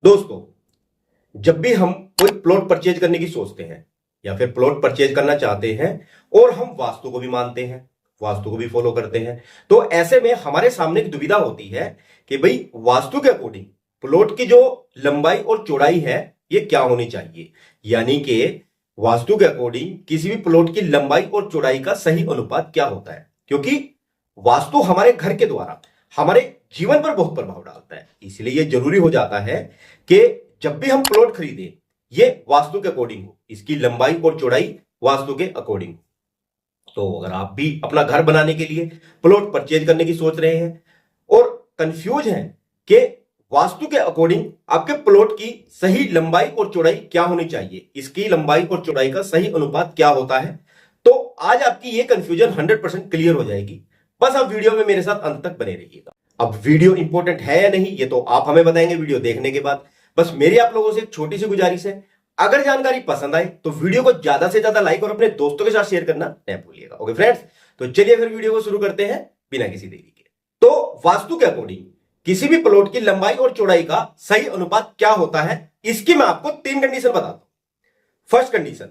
दोस्तों, जब भी हम कोई प्लॉट परचेज करने की सोचते हैं या फिर प्लॉट परचेज करना चाहते हैं और हम वास्तु को भी मानते हैं, वास्तु को भी फॉलो करते हैं, तो ऐसे में हमारे सामने एक दुविधा होती है कि भाई वास्तु के अकॉर्डिंग प्लॉट की जो लंबाई और चौड़ाई है ये क्या होनी चाहिए। यानी कि वास्तु के अकॉर्डिंग किसी भी प्लॉट की लंबाई और चौड़ाई का सही अनुपात क्या होता है, क्योंकि वास्तु हमारे घर के द्वारा हमारे जीवन पर बहुत प्रभाव डालता है। इसलिए यह जरूरी हो जाता है कि जब भी हम प्लॉट खरीदें ये वास्तु के अकॉर्डिंग हो, इसकी लंबाई और चौड़ाई वास्तु के अकॉर्डिंग हो। तो अगर आप भी अपना घर बनाने के लिए प्लॉट परचेज करने की सोच रहे हैं और कंफ्यूज हैं कि वास्तु के अकॉर्डिंग आपके प्लॉट की सही लंबाई और चौड़ाई क्या होनी चाहिए, इसकी लंबाई और चौड़ाई का सही अनुपात क्या होता है, तो आज आपकी ये कंफ्यूजन 100% क्लियर हो जाएगी। बस आप वीडियो में मेरे साथ अंत तक बने रहिएगा। अब वीडियो इंपॉर्टेंट है या नहीं ये तो आप हमें बताएंगे वीडियो देखने के बाद। बस मेरी आप लोगों से एक छोटी सी गुजारिश है, अगर जानकारी पसंद आए तो वीडियो को ज्यादा से ज्यादा लाइक और अपने दोस्तों के साथ शेयर करना न भूलिएगा। ओके फ्रेंड्स, तो चलिए फिर वीडियो को शुरू करते हैं बिना किसी देरी के। तो वास्तु के अकॉर्डिंग किसी भी प्लॉट की लंबाई और चौड़ाई का सही अनुपात क्या होता है, इसकी मैं आपको 3 कंडीशन बताता हूं। फर्स्ट कंडीशन,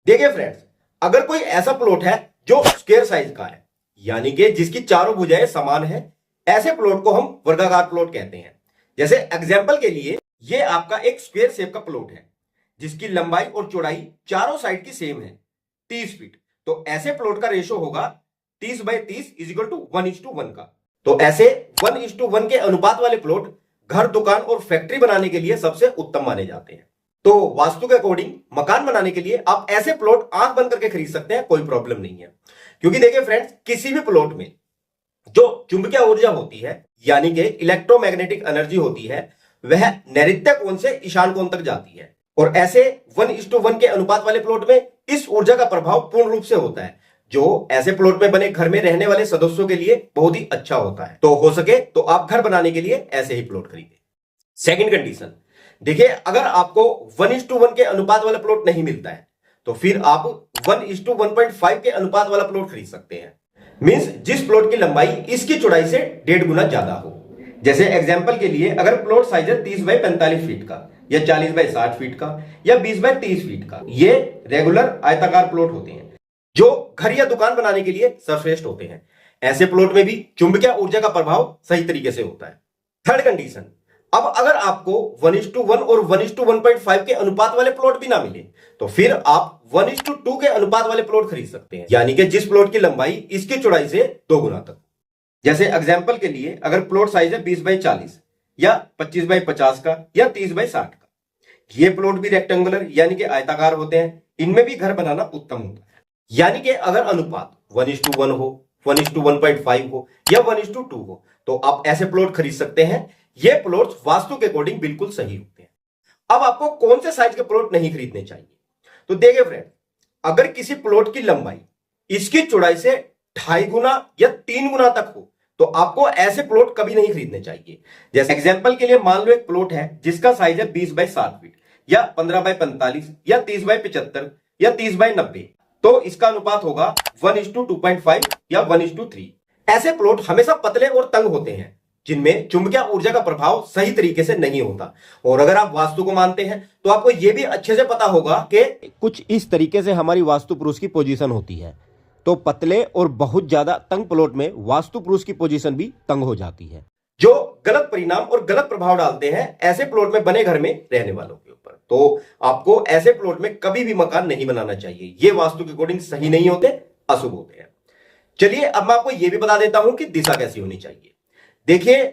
देखिए फ्रेंड्स, अगर कोई ऐसा प्लॉट है जो स्क्वायर साइज का है, यानी कि जिसकी चारों भुजाएं समान है, ऐसे प्लॉट को हम वर्गाकार प्लॉट कहते हैं। जैसे एग्जांपल के लिए ये आपका एक स्क्वायर शेप का प्लॉट है जिसकी लंबाई और चौड़ाई चारों साइड की सेम है 30 फीट। तो ऐसे प्लॉट का रेशो होगा 30/30 = 1:1 का। तो ऐसे 1:1 के अनुपात वाले प्लॉट घर, दुकान और फैक्ट्री बनाने के लिए सबसे उत्तम माने जाते हैं। तो वास्तु के अकॉर्डिंग मकान बनाने के लिए आप ऐसे प्लॉट आंख बंद करके खरीद सकते हैं, कोई प्रॉब्लम नहीं है। क्योंकि देखिए फ्रेंड्स, किसी भी प्लॉट में जो चुंबकीय ऊर्जा होती है यानी कि इलेक्ट्रोमैग्नेटिक एनर्जी होती है वह नैऋत्य कोण से ईशान कोण तक जाती है। और ऐसे 1:1 के अनुपात वाले प्लॉट में इस ऊर्जा का प्रभाव पूर्ण रूप से होता है, जो ऐसे प्लॉट में बने घर में रहने वाले सदस्यों के लिए बहुत ही अच्छा होता है। तो हो सके तो आप घर बनाने के लिए ऐसे ही प्लॉट खरीदें। सेकंड कंडीशन, देखिए अगर आपको 1:1 के अनुपात वाला प्लॉट नहीं मिलता है तो फिर आप 1:1.5 के अनुपात वाला प्लॉट खरीद सकते हैं। मींस जिस प्लॉट की लंबाई इसकी चौड़ाई से 1.5 गुना ज्यादा हो। जैसे एग्जांपल के लिए अगर प्लॉट साइज है 30/45 फीट का या 40/60 फीट का या 20/30 फीट का, ये रेगुलर आयताकार प्लॉट होते हैं जो घर या दुकान बनाने के लिए सर्वश्रेष्ठ होते हैं। ऐसे प्लॉट में भी चुंबकीय ऊर्जा का प्रभाव सही तरीके से होता है। थर्ड कंडीशन, अब अगर आपको 1:1 और 1:1.5 के अनुपात वाले प्लॉट भी ना मिले तो फिर आप 1:2 के अनुपात वाले प्लॉट खरीद सकते हैं, यानी कि जिस प्लॉट की लंबाई इसकी चौड़ाई से 2 गुना तक। जैसे एग्जांपल के लिए अगर प्लॉट साइज है 20/40 या 25/50 का या 30/60 का, ये प्लॉट भी रेक्टेंगुलर यानी कि आयताकार होते हैं, इनमें भी घर बनाना उत्तम होता है। यानी कि अगर अनुपात 1:1 हो, 1:1.5 हो या 1:2 हो तो आप ऐसे प्लॉट खरीद सकते हैं। ये प्लॉट्स वास्तु के अकॉर्डिंग बिल्कुल सही होते हैं। अब आपको कौन से साइज के प्लॉट नहीं खरीदने चाहिए, तो देखिए फ्रेंड, अगर किसी प्लॉट की लंबाई इसकी चौड़ाई से 2.5 गुना या 3 गुना तक हो तो आपको ऐसे प्लॉट कभी नहीं खरीदने चाहिए। जैसे एग्जांपल के लिए मान लो एक प्लॉट है जिसका साइज है 20/60 फीट या 15/45 या 30/75 या 30/90, तो इसका अनुपात होगा 1:2.5 या 1:3। ऐसे प्लॉट हमेशा पतले और तंग होते हैं जिनमें चुंबकीय ऊर्जा का प्रभाव सही तरीके से नहीं होता। और अगर आप वास्तु को मानते हैं तो आपको यह भी अच्छे से पता होगा कि कुछ इस तरीके से हमारी वास्तु पुरुष की पोजीशन होती है। तो पतले और बहुत ज्यादा तंग प्लॉट में वास्तु पुरुष की पोजीशन भी तंग हो जाती है, जो गलत परिणाम और गलत प्रभाव डालते हैं ऐसे प्लॉट में बने घर में रहने वालों के ऊपर। तो आपको ऐसे प्लॉट में कभी भी मकान नहीं बनाना चाहिए, ये वास्तु के अकॉर्डिंग सही नहीं होते, अशुभ होते हैं। चलिए अब मैं आपको यह भी बता देता हूं कि दिशा कैसी होनी चाहिए। देखिए,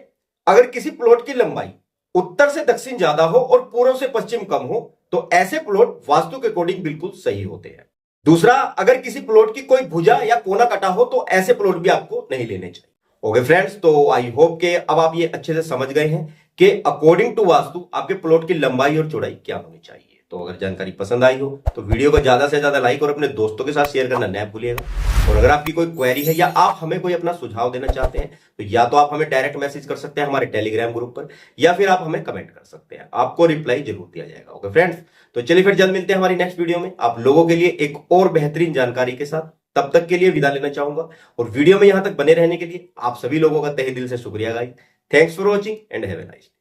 अगर किसी प्लॉट की लंबाई उत्तर से दक्षिण ज्यादा हो और पूर्व से पश्चिम कम हो तो ऐसे प्लॉट वास्तु के अकॉर्डिंग बिल्कुल सही होते हैं। दूसरा, अगर किसी प्लॉट की कोई भुजा या कोना कटा हो तो ऐसे प्लॉट भी आपको नहीं लेने चाहिए। ओके फ्रेंड्स, तो आई होप के अब आप ये अच्छे से समझ गए हैं कि अकॉर्डिंग टू वास्तु आपके प्लॉट की लंबाई और चौड़ाई क्या होनी चाहिए। तो अगर जानकारी पसंद आई हो तो वीडियो को ज्यादा से ज्यादा लाइक और अपने दोस्तों के साथ शेयर करना न भूलिएगा। और अगर आपकी कोई क्वेरी है या आप हमें कोई अपना सुझाव देना चाहते हैं तो या तो आप हमें डायरेक्ट मैसेज कर सकते हैं हमारे टेलीग्राम ग्रुप पर, या फिर आप हमें कमेंट कर सकते हैं, आपको रिप्लाई जरूर दिया जाएगा। ओके फ्रेंड्स, तो चलिए फिर जल्द मिलते हैं हमारी नेक्स्ट वीडियो में आप लोगों के लिए एक और बेहतरीन जानकारी के साथ। तब तक के लिए विदा लेना चाहूंगा और वीडियो में यहां तक बने रहने के लिए आप सभी लोगों का तहे दिल से शुक्रिया guys. Thanks for watching and have a nice day.